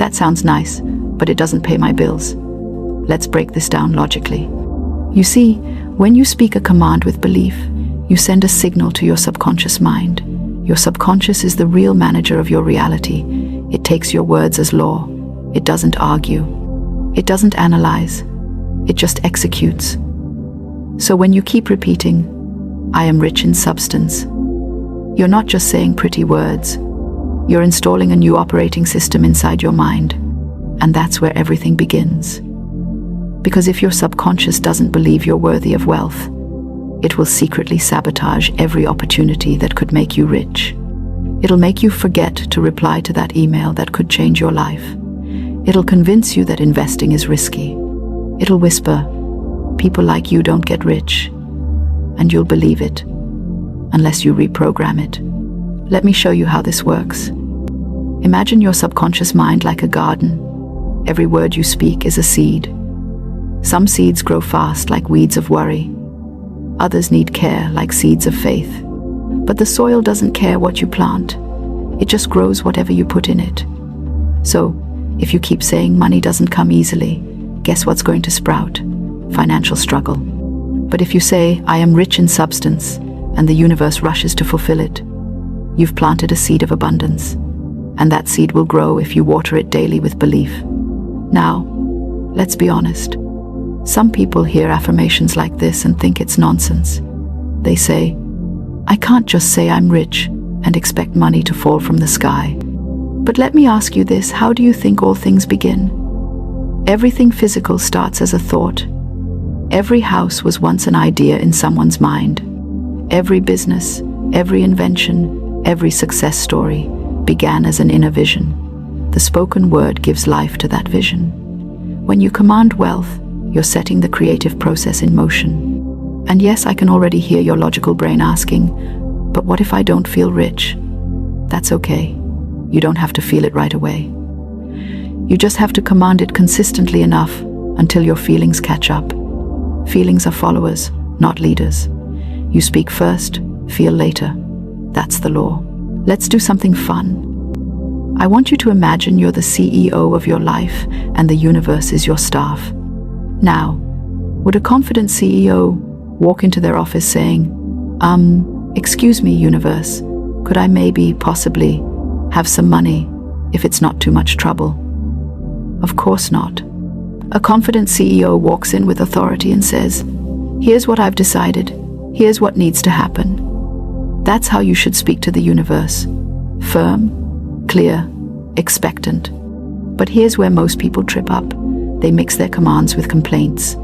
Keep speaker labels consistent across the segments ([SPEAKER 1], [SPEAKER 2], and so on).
[SPEAKER 1] That sounds nice, but it doesn't pay my bills. Let's break this down logically. You see, when you speak a command with belief, you send a signal to your subconscious mind. Your subconscious is the real manager of your reality. It takes your words as law. It doesn't argue. It doesn't analyze. It just executes. So when you keep repeating, "I am rich in substance," you're not just saying pretty words. You're installing a new operating system inside your mind. And that's where everything begins. Because if your subconscious doesn't believe you're worthy of wealth, it will secretly sabotage every opportunity that could make you rich. It'll make you forget to reply to that email that could change your life. It'll convince you that investing is risky. It'll whisper, "People like you don't get rich." And you'll believe it, unless you reprogram it. Let me show you how this works. Imagine your subconscious mind like a garden. Every word you speak is a seed. Some seeds grow fast like weeds of worry. Others need care like seeds of faith. But the soil doesn't care what you plant. It just grows whatever you put in it. So, if you keep saying money doesn't come easily, guess what's going to sprout? Financial struggle. But if you say, "I am rich in substance," and the universe rushes to fulfill it, you've planted a seed of abundance. And that seed will grow if you water it daily with belief. Now, let's be honest. Some people hear affirmations like this and think it's nonsense. They say, "I can't just say I'm rich and expect money to fall from the sky." But let me ask you this, how do you think all things begin? Everything physical starts as a thought. Every house was once an idea in someone's mind. Every business, every invention, every success story began as an inner vision. The spoken word gives life to that vision. When you command wealth, you're setting the creative process in motion. And yes, I can already hear your logical brain asking, "But what if I don't feel rich?" That's okay. You don't have to feel it right away. You just have to command it consistently enough until your feelings catch up. Feelings are followers, not leaders. You speak first, feel later. That's the law. Let's do something fun. I want you to imagine you're the CEO of your life and the universe is your staff. Now, would a confident CEO walk into their office saying, "Excuse me, universe, could I maybe, possibly, have some money if it's not too much trouble?" Of course not. A confident CEO walks in with authority and says, "Here's what I've decided. Here's what needs to happen." That's how you should speak to the universe. Firm, clear, expectant. But here's where most people trip up. They mix their commands with complaints.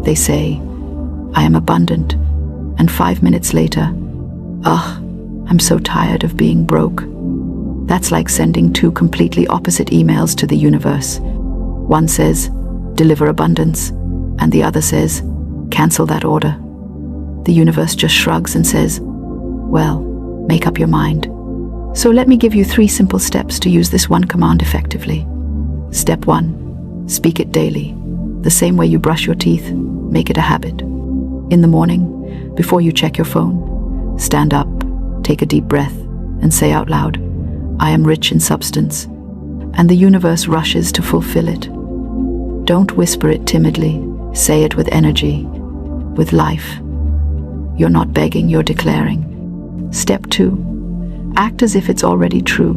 [SPEAKER 1] They say, "I am abundant," and 5 minutes later, "Ugh, I'm so tired of being broke." That's like sending two completely opposite emails to the universe. One says, "Deliver abundance," and the other says, "Cancel that order." The universe just shrugs and says, "Well, make up your mind." So let me give you 3 simple steps to use this one command effectively. Step 1, speak it daily. The same way you brush your teeth, make it a habit. In the morning, before you check your phone, stand up, take a deep breath, and say out loud, "I am rich in substance," and the universe rushes to fulfill it. Don't whisper it timidly, say it with energy, with life. You're not begging, you're declaring. Step 2, act as if it's already true.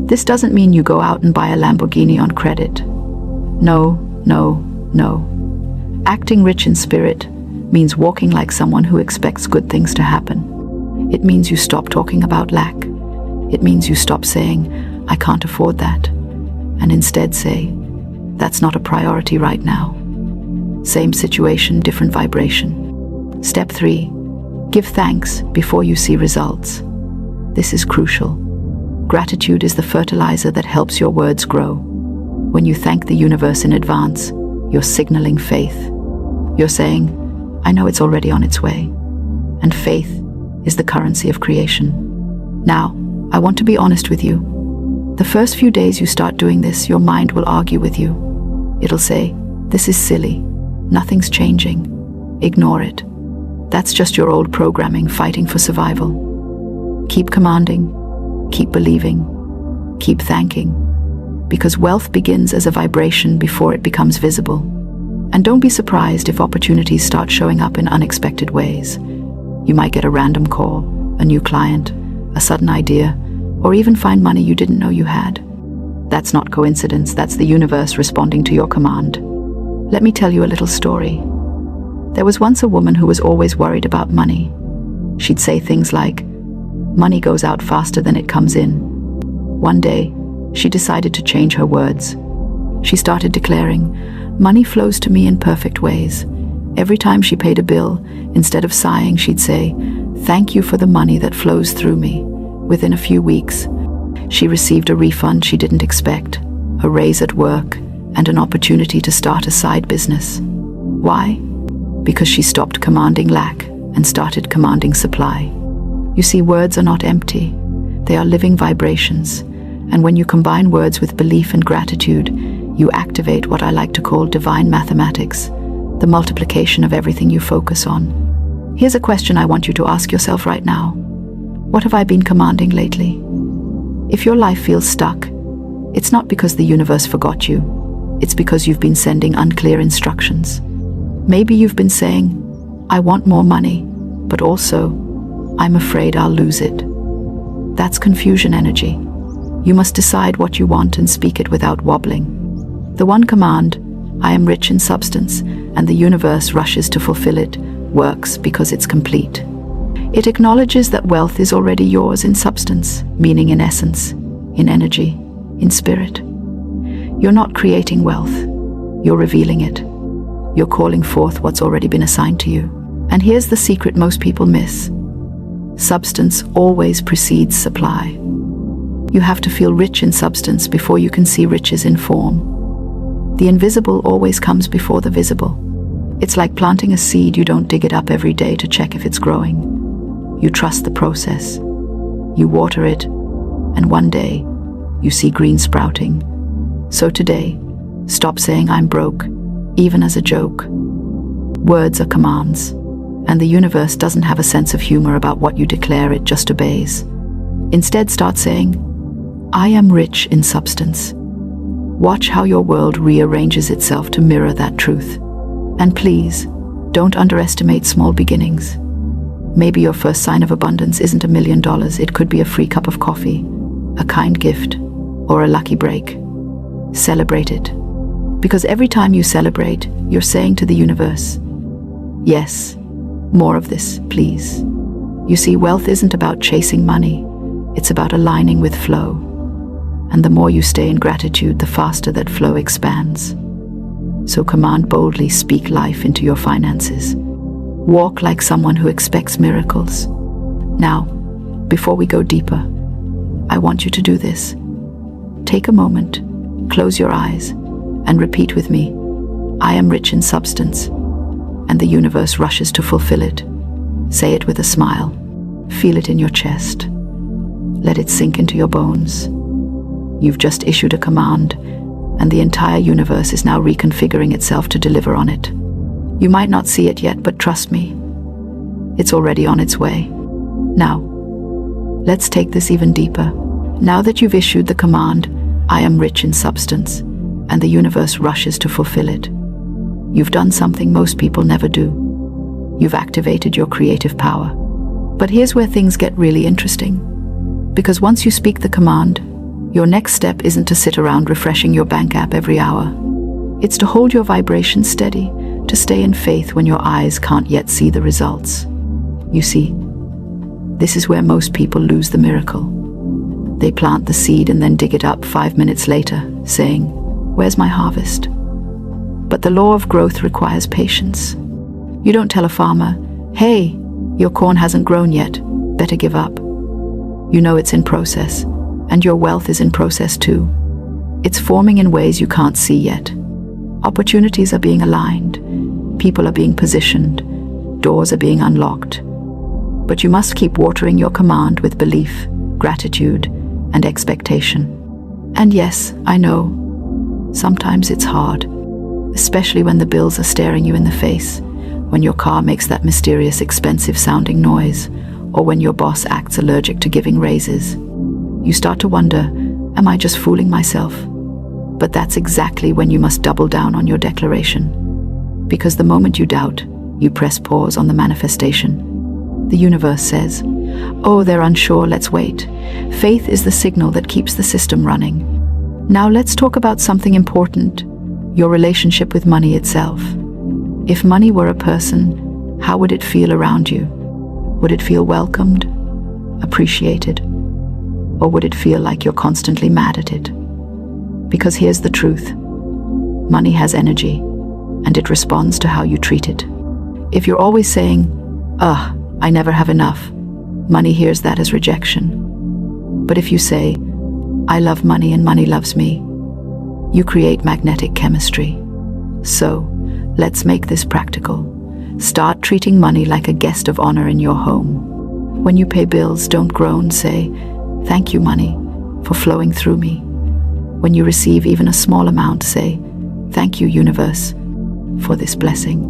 [SPEAKER 1] This doesn't mean you go out and buy a Lamborghini on credit. No, no, no. Acting rich in spirit means walking like someone who expects good things to happen. It means you stop talking about lack. It means you stop saying, "I can't afford that," and instead say, "That's not a priority right now." Same situation, different vibration. Step 3, give thanks before you see results. This is crucial. Gratitude is the fertilizer that helps your words grow. When you thank the universe in advance, you're signaling faith. You're saying, "I know it's already on its way." And faith is the currency of creation. Now, I want to be honest with you. The first few days you start doing this, your mind will argue with you. It'll say, "This is silly. Nothing's changing. Ignore it." That's just your old programming fighting for survival. Keep commanding, keep believing, keep thanking, Because wealth begins as a vibration before it becomes visible. And don't be surprised if opportunities start showing up in unexpected ways. You might get a random call, a new client, a sudden idea, or even find money you didn't know you had. That's not coincidence, that's the universe responding to your command. Let me tell you a little story. There was once a woman who was always worried about money. She'd say things like, "Money goes out faster than it comes in." One day, she decided to change her words. She started declaring, "Money flows to me in perfect ways." Every time she paid a bill, instead of sighing, she'd say, "Thank you for the money that flows through me." Within a few weeks, she received a refund she didn't expect, a raise at work, and an opportunity to start a side business. Why? Because she stopped commanding lack and started commanding supply. You see, words are not empty. They are living vibrations. And when you combine words with belief and gratitude, you activate what I like to call divine mathematics, the multiplication of everything you focus on. Here's a question I want you to ask yourself right now. What have I been commanding lately? If your life feels stuck, it's not because the universe forgot you. It's because you've been sending unclear instructions. Maybe you've been saying, "I want more money," but also, "I'm afraid I'll lose it." That's confusion energy. You must decide what you want and speak it without wobbling. The one command, "I am rich in substance," and the universe rushes to fulfill it, works because it's complete. It acknowledges that wealth is already yours in substance, meaning in essence, in energy, in spirit. You're not creating wealth, you're revealing it. You're calling forth what's already been assigned to you. And here's the secret most people miss. Substance always precedes supply. You have to feel rich in substance before you can see riches in form. The invisible always comes before the visible. It's like planting a seed. You don't dig it up every day to check if it's growing. You trust the process. You water it, and one day, you see green sprouting. So today, stop saying "I'm broke," even as a joke. Words are commands, and the universe doesn't have a sense of humor about what you declare, it just obeys. Instead, start saying, "I am rich in substance." Watch how your world rearranges itself to mirror that truth. And please, don't underestimate small beginnings. Maybe your first sign of abundance isn't $1 million. It could be a free cup of coffee, a kind gift, or a lucky break. Celebrate it. Because every time you celebrate, you're saying to the universe, "Yes, more of this, please." You see, wealth isn't about chasing money. It's about aligning with flow. And the more you stay in gratitude, the faster that flow expands. So command boldly, speak life into your finances. Walk like someone who expects miracles. Now, before we go deeper, I want you to do this. Take a moment, close your eyes, and repeat with me, "I am rich in substance," and the universe rushes to fulfill it. Say it with a smile. Feel it in your chest. Let it sink into your bones. You've just issued a command, and the entire universe is now reconfiguring itself to deliver on it. You might not see it yet, but trust me, it's already on its way. Now, let's take this even deeper. Now that you've issued the command, "I am rich in substance," and the universe rushes to fulfill it, you've done something most people never do. You've activated your creative power. But here's where things get really interesting. Because once you speak the command, your next step isn't to sit around refreshing your bank app every hour. It's to hold your vibration steady, to stay in faith when your eyes can't yet see the results. You see, this is where most people lose the miracle. They plant the seed and then dig it up 5 minutes later, saying, "Where's my harvest?" But the law of growth requires patience. You don't tell a farmer, "Hey, your corn hasn't grown yet, better give up." You know it's in process, and your wealth is in process too. It's forming in ways you can't see yet. Opportunities are being aligned, people are being positioned, doors are being unlocked. But you must keep watering your command with belief, gratitude, and expectation. And yes, I know, sometimes it's hard, especially when the bills are staring you in the face, when your car makes that mysterious expensive-sounding noise, or when your boss acts allergic to giving raises. You start to wonder, am I just fooling myself? But that's exactly when you must double down on your declaration. Because the moment you doubt, you press pause on the manifestation. The universe says, "Oh, they're unsure, let's wait." Faith is the signal that keeps the system running. Now let's talk about something important, your relationship with money itself. If money were a person, how would it feel around you? Would it feel welcomed, appreciated, or would it feel like you're constantly mad at it? Because here's the truth. Money has energy, and it responds to how you treat it. If you're always saying, I never have enough, money hears that as rejection. But if you say, I love money and money loves me, you create magnetic chemistry. So, let's make this practical. Start treating money like a guest of honor in your home. When you pay bills, don't groan, say, "Thank you, money, for flowing through me." When you receive even a small amount, say, "Thank you, universe, for this blessing."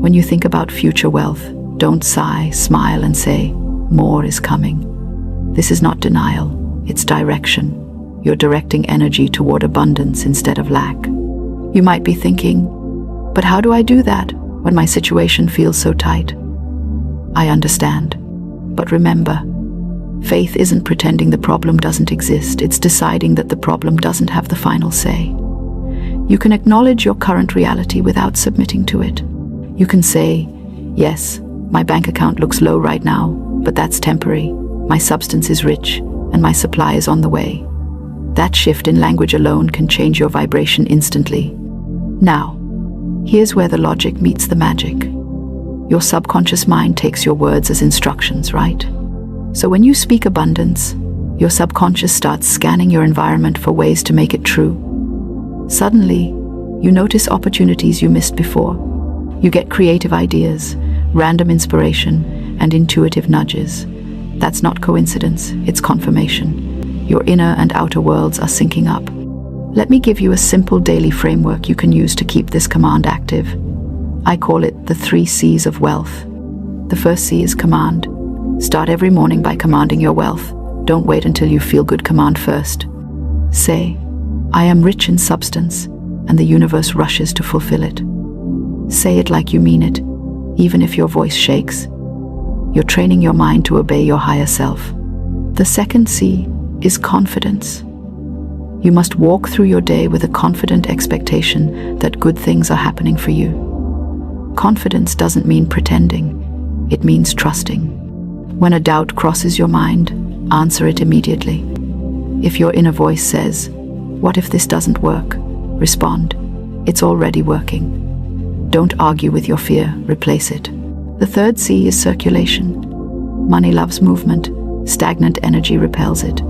[SPEAKER 1] When you think about future wealth, don't sigh, smile and say, "More is coming." This is not denial, it's direction. You're directing energy toward abundance instead of lack. You might be thinking, but how do I do that when my situation feels so tight? I understand. But remember, faith isn't pretending the problem doesn't exist. It's deciding that the problem doesn't have the final say. You can acknowledge your current reality without submitting to it. You can say, yes, my bank account looks low right now, but that's temporary. My substance is rich, and my supply is on the way. That shift in language alone can change your vibration instantly. Now, here's where the logic meets the magic. Your subconscious mind takes your words as instructions, right? So when you speak abundance, your subconscious starts scanning your environment for ways to make it true. Suddenly, you notice opportunities you missed before. You get creative ideas, random inspiration, and intuitive nudges. That's not coincidence, it's confirmation. Your inner and outer worlds are syncing up. Let me give you a simple daily framework you can use to keep this command active. I call it the 3 C's of wealth. The first C is command. Start every morning by commanding your wealth. Don't wait until you feel good. Command first. Say, I am rich in substance, and the universe rushes to fulfill it. Say it like you mean it, even if your voice shakes. You're training your mind to obey your higher self. The second C is confidence. You must walk through your day with a confident expectation that good things are happening for you. Confidence doesn't mean pretending, it means trusting. When a doubt crosses your mind, answer it immediately. If your inner voice says, "What if this doesn't work?" respond, "It's already working." Don't argue with your fear, replace it. The third C is circulation. Money loves movement, stagnant energy repels it.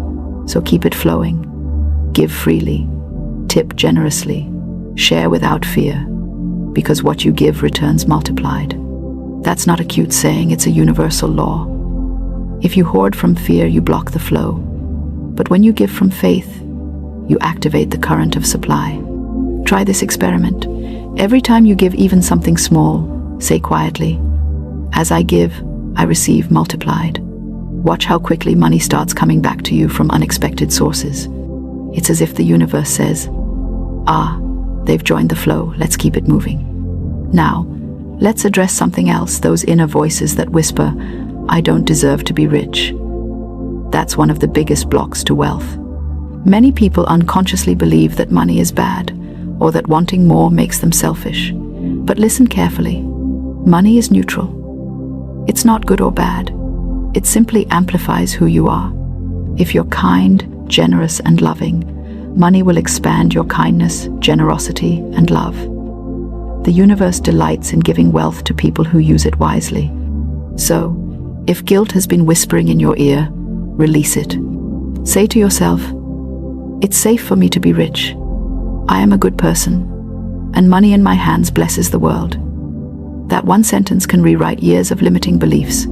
[SPEAKER 1] So keep it flowing. Give freely, tip generously, share without fear, because what you give returns multiplied. That's not a cute saying, it's a universal law. If you hoard from fear, you block the flow. But when you give from faith, you activate the current of supply. Try this experiment. Every time you give even something small, say quietly, "As I give, I receive multiplied." Watch how quickly money starts coming back to you from unexpected sources. It's as if the universe says, they've joined the flow, let's keep it moving. Now, let's address something else, those inner voices that whisper, "I don't deserve to be rich." That's one of the biggest blocks to wealth. Many people unconsciously believe that money is bad, or that wanting more makes them selfish. But listen carefully. Money is neutral. It's not good or bad. It simply amplifies who you are. If you're kind, generous, and loving, money will expand your kindness, generosity, and love. The universe delights in giving wealth to people who use it wisely. So, if guilt has been whispering in your ear, release it. Say to yourself, "It's safe for me to be rich. I am a good person, and money in my hands blesses the world." That one sentence can rewrite years of limiting beliefs.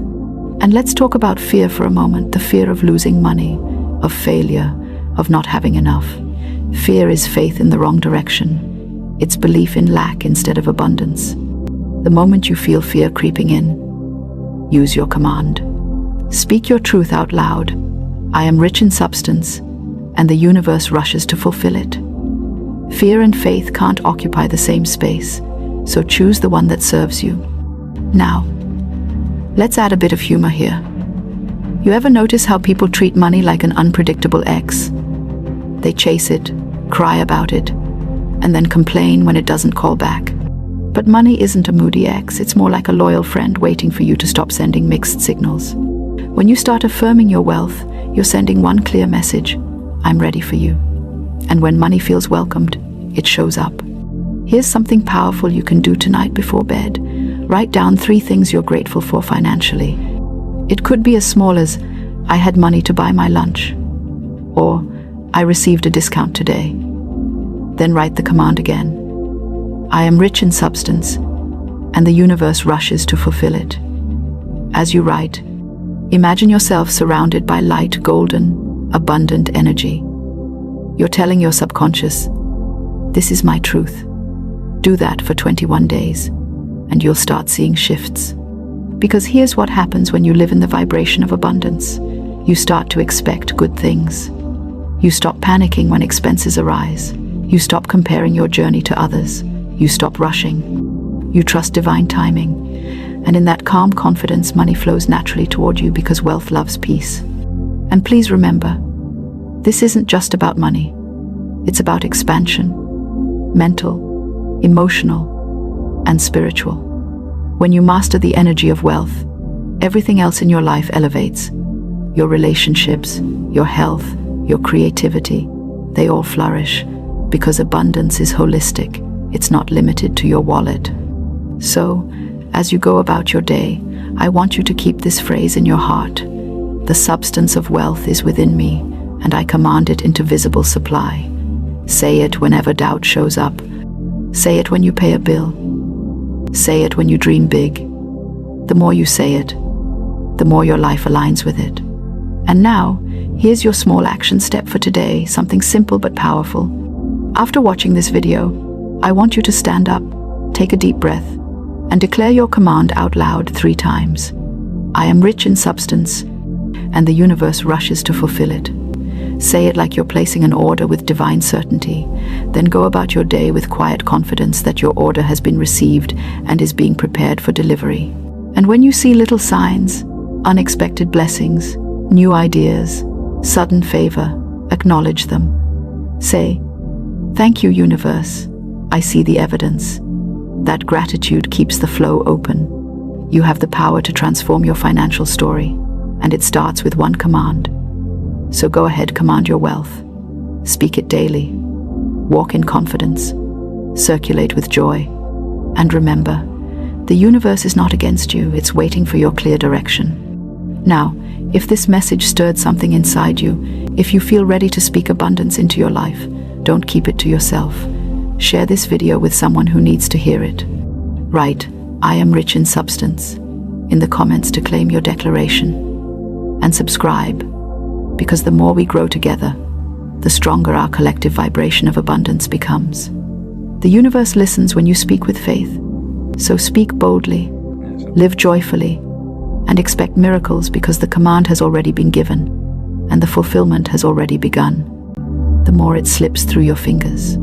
[SPEAKER 1] And let's talk about fear for a moment, the fear of losing money, of failure, of not having enough. Fear is faith in the wrong direction. It's belief in lack instead of abundance. The moment you feel fear creeping in, use your command. Speak your truth out loud. I am rich in substance, and the universe rushes to fulfill it. Fear and faith can't occupy the same space, so choose the one that serves you. Now, let's add a bit of humor here. You ever notice how people treat money like an unpredictable ex? They chase it, cry about it, and then complain when it doesn't call back. But money isn't a moody ex, it's more like a loyal friend waiting for you to stop sending mixed signals. When you start affirming your wealth, you're sending one clear message: I'm ready for you. And when money feels welcomed, it shows up. Here's something powerful you can do tonight before bed. Write down 3 things you're grateful for financially. It could be as small as, I had money to buy my lunch, or I received a discount today. Then write the command again. I am rich in substance, and the universe rushes to fulfill it. As you write, imagine yourself surrounded by light, golden, abundant energy. You're telling your subconscious, this is my truth. Do that for 21 days, and you'll start seeing shifts. Because here's what happens when you live in the vibration of abundance. You start to expect good things. You stop panicking when expenses arise. You stop comparing your journey to others. You stop rushing. You trust divine timing. And in that calm confidence, money flows naturally toward you because wealth loves peace. And please remember, this isn't just about money. It's about expansion, mental, emotional, and spiritual. When you master the energy of wealth, everything else in your life elevates. Your relationships, your health, your creativity, they all flourish because abundance is holistic. It's not limited to your wallet. So, as you go about your day, I want you to keep this phrase in your heart. The substance of wealth is within me, and I command it into visible supply. Say it whenever doubt shows up. Say it when you pay a bill. Say it when you dream big. The more you say it, the more your life aligns with it. And now, here's your small action step for today, something simple but powerful. After watching this video, I want you to stand up, take a deep breath, and declare your command out loud 3 times. I am rich in substance, and the universe rushes to fulfill it. Say it like you're placing an order with divine certainty. Then go about your day with quiet confidence that your order has been received and is being prepared for delivery. And when you see little signs, unexpected blessings, new ideas, sudden favor, acknowledge them. Say, thank you, universe. I see the evidence. That gratitude keeps the flow open. You have the power to transform your financial story, and it starts with one command. So go ahead, command your wealth. Speak it daily. Walk in confidence. Circulate with joy. And remember, the universe is not against you, it's waiting for your clear direction. Now, if this message stirred something inside you, if you feel ready to speak abundance into your life, don't keep it to yourself. Share this video with someone who needs to hear it. Write, I am rich in substance, in the comments to claim your declaration. And subscribe, because the more we grow together, the stronger our collective vibration of abundance becomes. The universe listens when you speak with faith. So speak boldly, live joyfully, and expect miracles because the command has already been given, and the fulfillment has already begun. The more it slips through your fingers.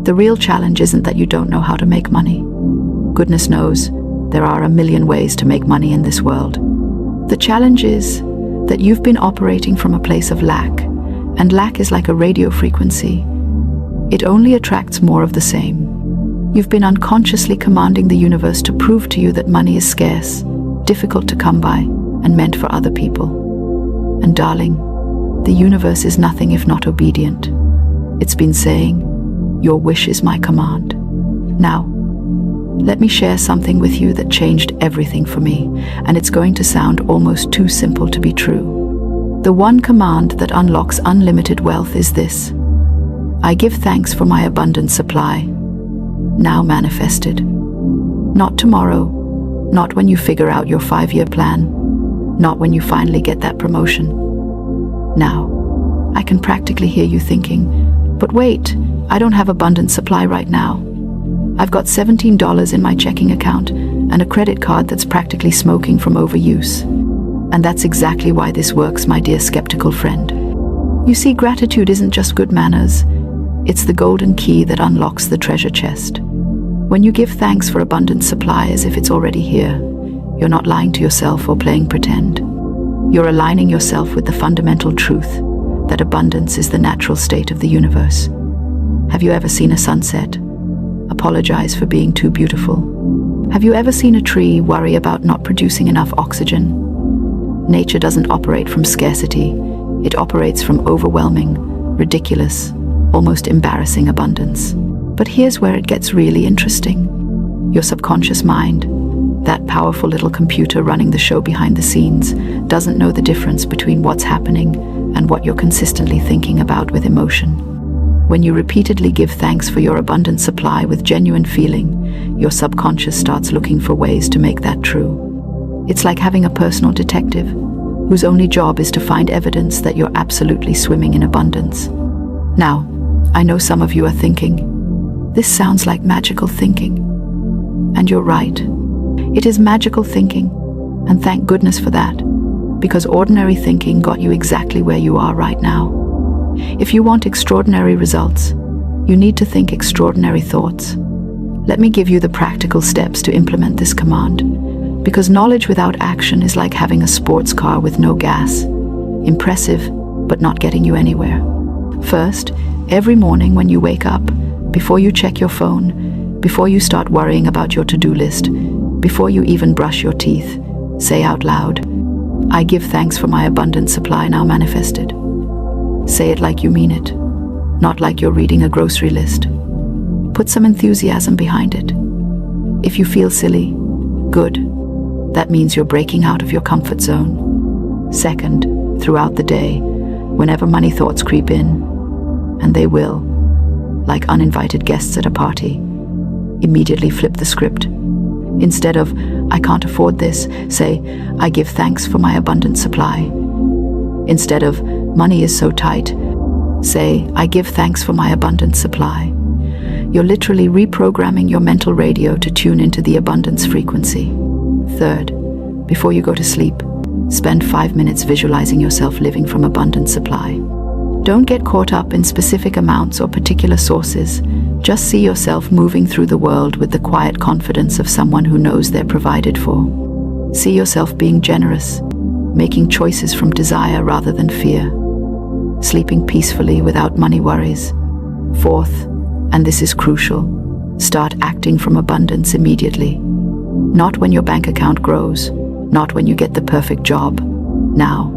[SPEAKER 1] The real challenge isn't that you don't know how to make money. Goodness knows, there are a million ways to make money in this world. The challenge is that you've been operating from a place of lack, and lack is like a radio frequency. It only attracts more of the same. You've been unconsciously commanding the universe to prove to you that money is scarce, difficult to come by, and meant for other people. And darling, the universe is nothing if not obedient. It's been saying, your wish is my command. Now, let me share something with you that changed everything for me, and it's going to sound almost too simple to be true. The one command that unlocks unlimited wealth is this: I give thanks for my abundant supply, now manifested. Not tomorrow, not when you figure out your 5-year plan, not when you finally get that promotion. Now, I can practically hear you thinking, but wait, I don't have abundant supply right now. I've got $17 in my checking account and a credit card that's practically smoking from overuse. And that's exactly why this works, my dear skeptical friend. You see, gratitude isn't just good manners. It's the golden key that unlocks the treasure chest. When you give thanks for abundant supply as if it's already here, you're not lying to yourself or playing pretend. You're aligning yourself with the fundamental truth that abundance is the natural state of the universe. Have you ever seen a sunset? Apologize for being too beautiful. Have you ever seen a tree worry about not producing enough oxygen? Nature doesn't operate from scarcity. It operates from overwhelming, ridiculous, almost embarrassing abundance. But here's where it gets really interesting. Your subconscious mind, that powerful little computer running the show behind the scenes, doesn't know the difference between what's happening and what you're consistently thinking about with emotion. When you repeatedly give thanks for your abundant supply with genuine feeling, your subconscious starts looking for ways to make that true. It's like having a personal detective whose only job is to find evidence that you're absolutely swimming in abundance. Now, I know some of you are thinking, this sounds like magical thinking. And you're right. It is magical thinking, and thank goodness for that, because ordinary thinking got you exactly where you are right now. If you want extraordinary results, you need to think extraordinary thoughts. Let me give you the practical steps to implement this command, because knowledge without action is like having a sports car with no gas. Impressive, but not getting you anywhere. First, every morning when you wake up, before you check your phone, before you start worrying about your to-do list, before you even brush your teeth, say out loud, I give thanks for my abundant supply now manifested. Say it like you mean it, not like you're reading a grocery list. Put some enthusiasm behind it. If you feel silly, good. That means you're breaking out of your comfort zone. Second, throughout the day, whenever money thoughts creep in, and they will, like uninvited guests at a party, immediately flip the script. Instead of, I can't afford this, say, I give thanks for my abundant supply. Instead of, money is so tight, say, I give thanks for my abundant supply. You're literally reprogramming your mental radio to tune into the abundance frequency. Third, before you go to sleep, spend 5 minutes visualizing yourself living from abundant supply. Don't get caught up in specific amounts or particular sources. Just see yourself moving through the world with the quiet confidence of someone who knows they're provided for. See yourself being generous, making choices from desire rather than fear, sleeping peacefully without money worries. Fourth, and this is crucial, start acting from abundance immediately. Not when your bank account grows, not when you get the perfect job. Now.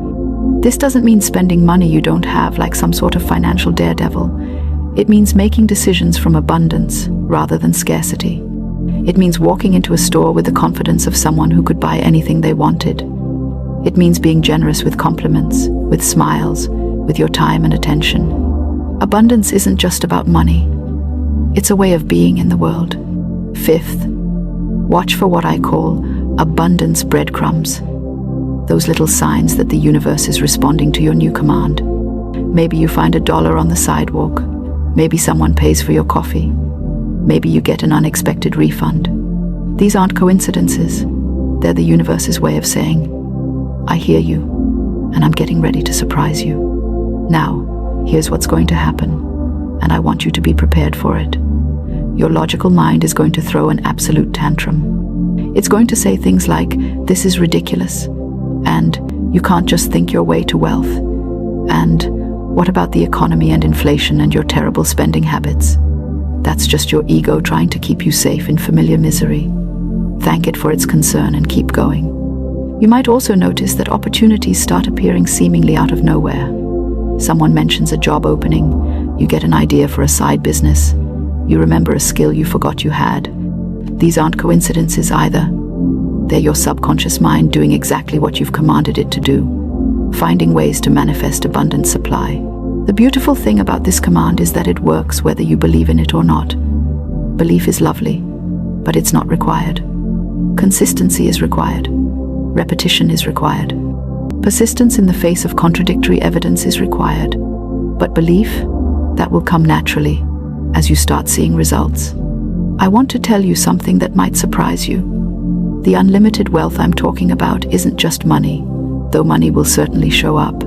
[SPEAKER 1] This doesn't mean spending money you don't have like some sort of financial daredevil. It means making decisions from abundance rather than scarcity. It means walking into a store with the confidence of someone who could buy anything they wanted. It means being generous with compliments, with smiles, with your time and attention. Abundance isn't just about money. It's a way of being in the world. Fifth, watch for what I call abundance breadcrumbs. Those little signs that the universe is responding to your new command. Maybe you find $1 on the sidewalk. Maybe someone pays for your coffee. Maybe you get an unexpected refund. These aren't coincidences. They're the universe's way of saying, I hear you, and I'm getting ready to surprise you. Now, here's what's going to happen, and I want you to be prepared for it. Your logical mind is going to throw an absolute tantrum. It's going to say things like, this is ridiculous, and you can't just think your way to wealth, and what about the economy and inflation and your terrible spending habits? That's just your ego trying to keep you safe in familiar misery. Thank it for its concern and keep going. You might also notice that opportunities start appearing seemingly out of nowhere. Someone mentions a job opening, you get an idea for a side business, you remember a skill you forgot you had. These aren't coincidences either. They're your subconscious mind doing exactly what you've commanded it to do, finding ways to manifest abundant supply. The beautiful thing about this command is that it works whether you believe in it or not. Belief is lovely, but it's not required. Consistency is required. Repetition is required. Persistence in the face of contradictory evidence is required. But belief, that will come naturally as you start seeing results. I want to tell you something that might surprise you. The unlimited wealth I'm talking about isn't just money, though money will certainly show up.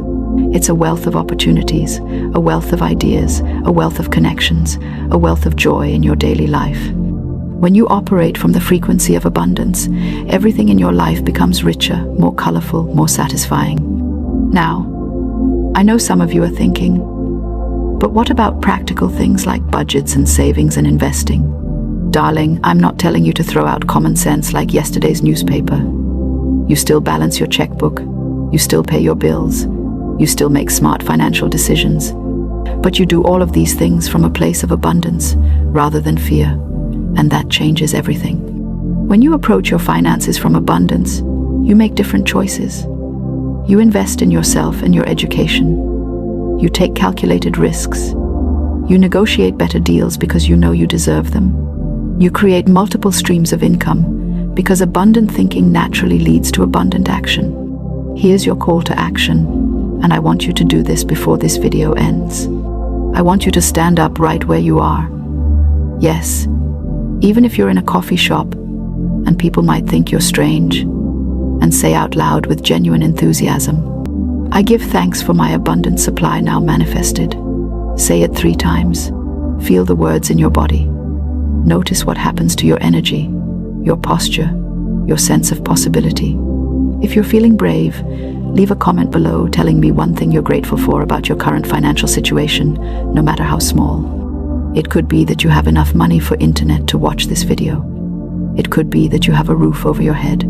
[SPEAKER 1] It's a wealth of opportunities, a wealth of ideas, a wealth of connections, a wealth of joy in your daily life. When you operate from the frequency of abundance, everything in your life becomes richer, more colorful, more satisfying. Now, I know some of you are thinking, but what about practical things like budgets and savings and investing? Darling, I'm not telling you to throw out common sense like yesterday's newspaper. You still balance your checkbook, you still pay your bills, you still make smart financial decisions. But you do all of these things from a place of abundance rather than fear, and that changes everything. When you approach your finances from abundance, you make different choices. You invest in yourself and your education. You take calculated risks. You negotiate better deals because you know you deserve them. You create multiple streams of income because abundant thinking naturally leads to abundant action. Here's your call to action, and I want you to do this before this video ends. I want you to stand up right where you are. Yes, even if you're in a coffee shop and people might think you're strange, and say out loud with genuine enthusiasm, I give thanks for my abundant supply now manifested. Say it 3 times. Feel the words in your body. Notice what happens to your energy, your posture, your sense of possibility. If you're feeling brave, leave a comment below telling me one thing you're grateful for about your current financial situation, no matter how small. It could be that you have enough money for internet to watch this video. It could be that you have a roof over your head.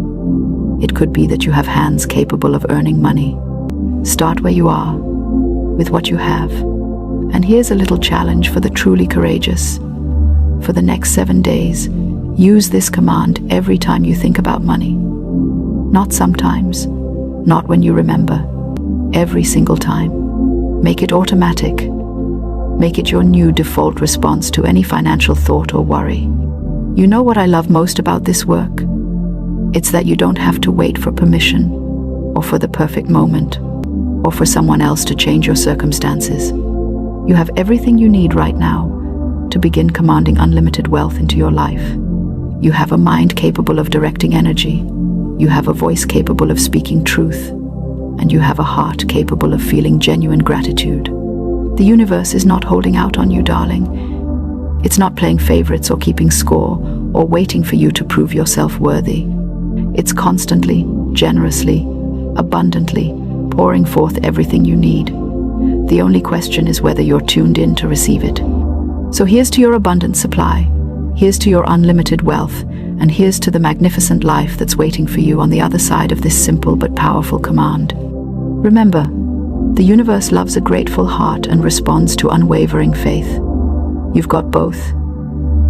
[SPEAKER 1] It could be that you have hands capable of earning money. Start where you are, with what you have. And here's a little challenge for the truly courageous. For the next 7 days, use this command every time you think about money. Not sometimes, not when you remember, every single time. Make it automatic. Make it your new default response to any financial thought or worry. You know what I love most about this work? It's that you don't have to wait for permission, or for the perfect moment, or for someone else to change your circumstances. You have everything you need right now to begin commanding unlimited wealth into your life. You have a mind capable of directing energy. You have a voice capable of speaking truth. And you have a heart capable of feeling genuine gratitude. The universe is not holding out on you, darling. It's not playing favorites or keeping score or waiting for you to prove yourself worthy. It's constantly, generously, abundantly pouring forth everything you need. The only question is whether you're tuned in to receive it. So here's to your abundant supply, here's to your unlimited wealth, and here's to the magnificent life that's waiting for you on the other side of this simple but powerful command. Remember, the universe loves a grateful heart and responds to unwavering faith. You've got both,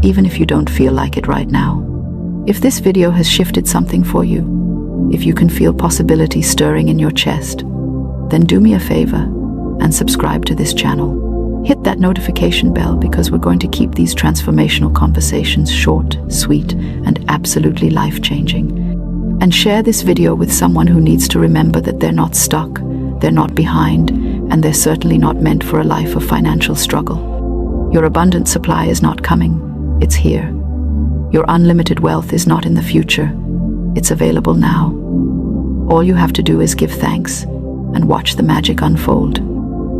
[SPEAKER 1] even if you don't feel like it right now. If this video has shifted something for you, if you can feel possibility stirring in your chest, then do me a favor and subscribe to this channel. Hit that notification bell because we're going to keep these transformational conversations short, sweet, and absolutely life-changing. And share this video with someone who needs to remember that they're not stuck, they're not behind, and they're certainly not meant for a life of financial struggle. Your abundant supply is not coming, it's here. Your unlimited wealth is not in the future, it's available now. All you have to do is give thanks and watch the magic unfold.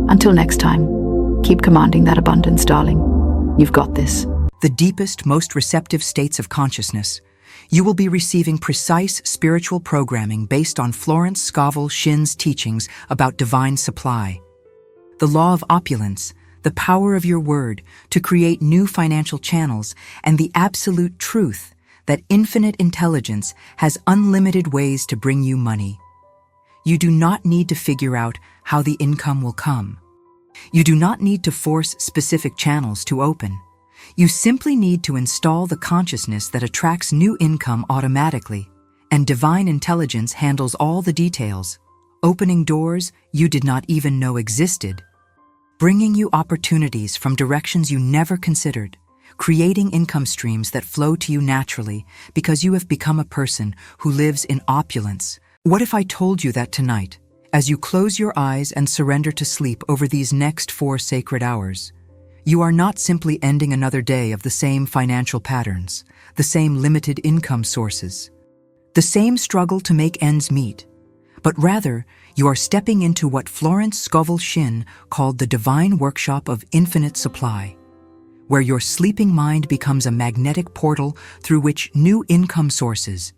[SPEAKER 1] Until next time, keep commanding that abundance, darling. You've got this.
[SPEAKER 2] The deepest, most receptive states of consciousness. You will be receiving precise spiritual programming based on Florence Scovel Shinn's teachings about divine supply. The law of opulence, the power of your word to create new financial channels, and the absolute truth that infinite intelligence has unlimited ways to bring you money. You do not need to figure out how the income will come. You do not need to force specific channels to open. You simply need to install the consciousness that attracts new income automatically, and divine intelligence handles all the details, opening doors you did not even know existed, bringing you opportunities from directions you never considered, creating income streams that flow to you naturally because you have become a person who lives in opulence. What if I told you that tonight, as you close your eyes and surrender to sleep over these next 4 sacred hours, you are not simply ending another day of the same financial patterns, the same limited income sources, the same struggle to make ends meet, but rather you are stepping into what Florence Scovel Shinn called the divine workshop of infinite supply, where your sleeping mind becomes a magnetic portal through which new income sources,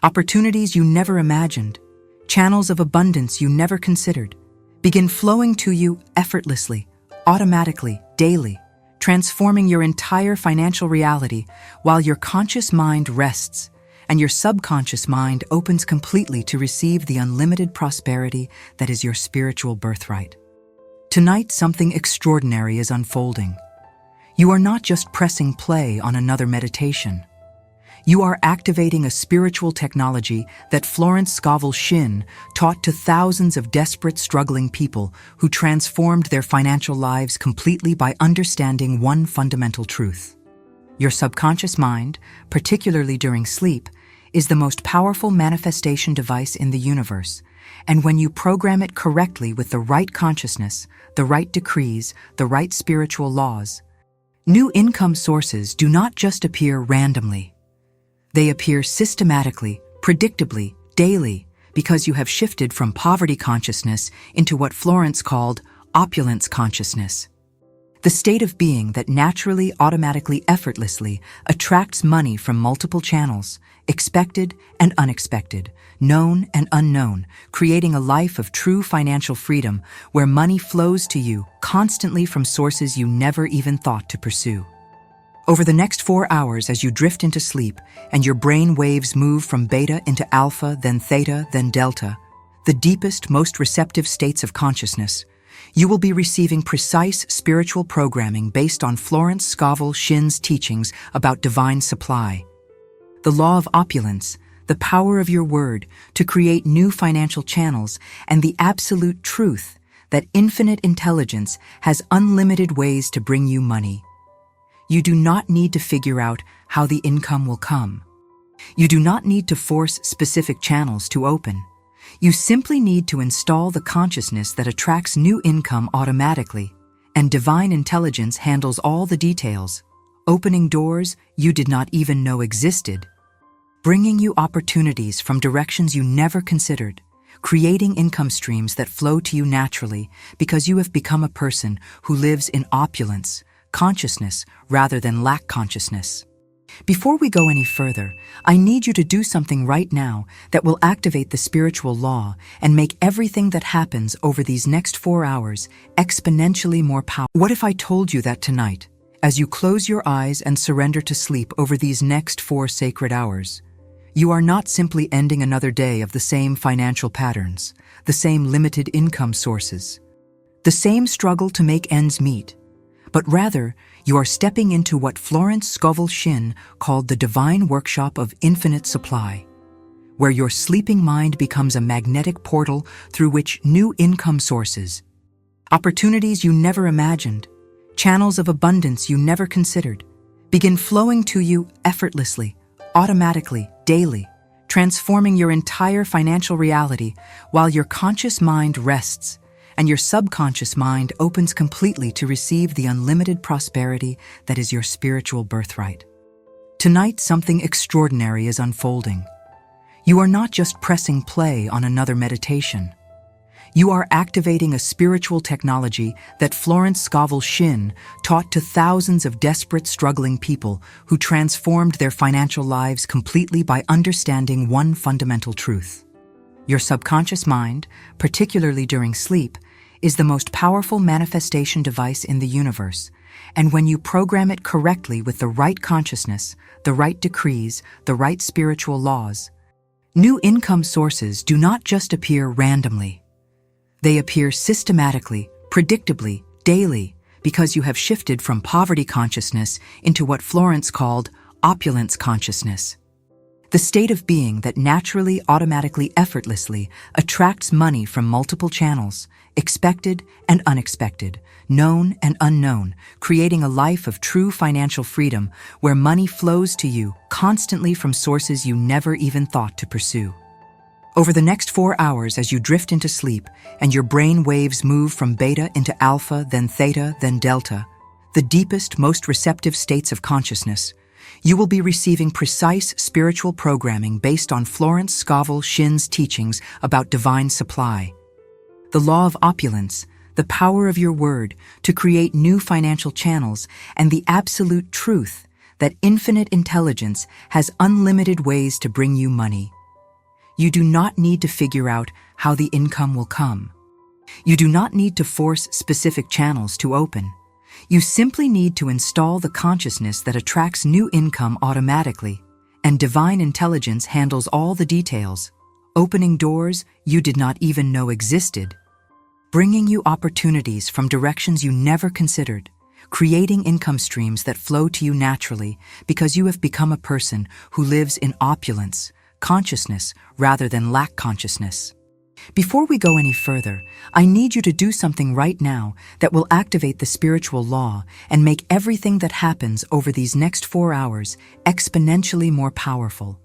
[SPEAKER 2] opportunities you never imagined, channels of abundance you never considered, begin flowing to you effortlessly, automatically, daily, transforming your entire financial reality while your conscious mind rests and your subconscious mind opens completely to receive the unlimited prosperity that is your spiritual birthright. Tonight, something extraordinary is unfolding. You are not just pressing play on another meditation. You are activating a spiritual technology that Florence Scovel Shinn taught to thousands of desperate, struggling people who transformed their financial lives completely by understanding one fundamental truth. Your subconscious mind, particularly during sleep, is the most powerful manifestation device in the universe, and when you program it correctly with the right consciousness, the right decrees, the right spiritual laws, new income sources do not just appear randomly. They appear systematically, predictably, daily, because you have shifted from poverty consciousness into what Florence called opulence consciousness. The state of being that naturally, automatically, effortlessly attracts money from multiple channels, expected and unexpected, known and unknown, creating a life of true financial freedom where money flows to you constantly from sources you never even thought to pursue. Over the next 4 hours, as you drift into sleep and your brain waves move from beta into alpha, then theta, then delta, the deepest, most receptive states of consciousness, you will be receiving precise spiritual programming based on Florence Scovel Shinn's teachings about divine supply, the law of opulence, the power of your word to create new financial channels, and the absolute truth that infinite intelligence has unlimited ways to bring you money. You do not need to figure out how the income will come. You do not need to force specific channels to open. You simply need to install the consciousness that attracts new income automatically, and divine intelligence handles all the details, opening doors you did not even know existed, bringing you opportunities from directions you never considered, creating income streams that flow to you naturally because you have become a person who lives in opulence, consciousness rather than lack consciousness. Before we go any further, I need you to do something right now that will activate the spiritual law and make everything that happens over these next 4 hours exponentially more powerful. What if I told you that tonight, as you close your eyes and surrender to sleep over these next 4 sacred hours, you are not simply ending another day of the same financial patterns, the same limited income sources, the same struggle to make ends meet, but rather, you are stepping into what Florence Scovel Shinn called the divine workshop of infinite supply, where your sleeping mind becomes a magnetic portal through which new income sources, opportunities you never imagined, channels of abundance you never considered, begin flowing to you effortlessly, automatically, daily, transforming your entire financial reality while your conscious mind rests and your subconscious mind opens completely to receive the unlimited prosperity that is your spiritual birthright. Tonight, something extraordinary is unfolding. You are not just pressing play on another meditation. You are activating a spiritual technology that Florence Scovel Shinn taught to thousands of desperate, struggling people who transformed their financial lives completely by understanding one fundamental truth. Your subconscious mind, particularly during sleep, is the most powerful manifestation device in the universe, and when you program it correctly with the right consciousness, the right decrees, the right spiritual laws, new income sources do not just appear randomly. They appear systematically, predictably, daily, because you have shifted from poverty consciousness into what Florence called opulence consciousness. The state of being that naturally, automatically, effortlessly attracts money from multiple channels, expected and unexpected, known and unknown, creating a life of true financial freedom where money flows to you constantly from sources you never even thought to pursue. Over the next 4 hours, as you drift into sleep and your brain waves move from beta into alpha, then theta, then delta, the deepest, most receptive states of consciousness, You will be receiving precise spiritual programming based on Florence Scovel Shinn's teachings about divine supply. The law of opulence, the power of your word to create new financial channels, and the absolute truth that infinite intelligence has unlimited ways to bring you money. You do not need to figure out how the income will come. You do not need to force specific channels to open. You simply need to install the consciousness that attracts new income automatically, and divine intelligence handles all the details, opening doors you did not even know existed, bringing you opportunities from directions you never considered, creating income streams that flow to you naturally because you have become a person who lives in opulence, consciousness rather than lack consciousness. Before we go any further, I need you to do something right now that will activate the spiritual law and make everything that happens over these next 4 hours exponentially more powerful.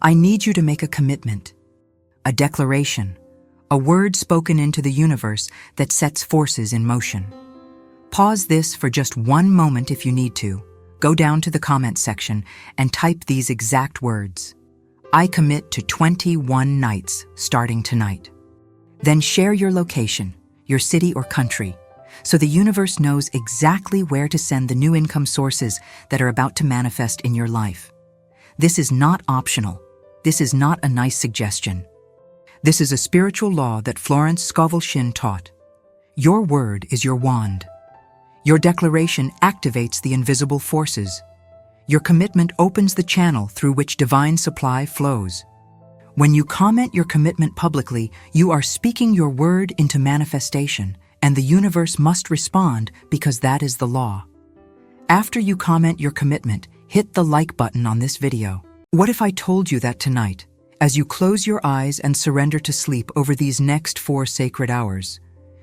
[SPEAKER 2] I need you to make a commitment, a declaration, a word spoken into the universe that sets forces in motion. Pause this for just 1 moment if you need to. Go down to the comment section and type these exact words. I commit to 21 nights starting tonight. Then share your location, your city or country, so the universe knows exactly where to send the new income sources that are about to manifest in your life. This is not optional. This is not a nice suggestion. This is a spiritual law that Florence Scovel Shinn taught. Your word is your wand. Your declaration activates the invisible forces. Your commitment opens the channel through which divine supply flows. When you comment your commitment publicly, you are speaking your word into manifestation, and the universe must respond because that is the law. After you comment your commitment, hit the like button on this video. What if I told you that tonight, as you close your eyes and surrender to sleep over these next 4 sacred hours,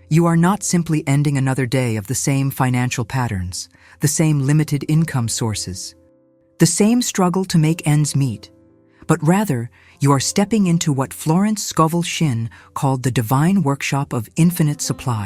[SPEAKER 2] you are not simply ending another day of the same financial patterns, the same limited income sources, the same struggle to make ends meet, but rather you are stepping into what Florence Scovel Shinn called the divine workshop of infinite supply.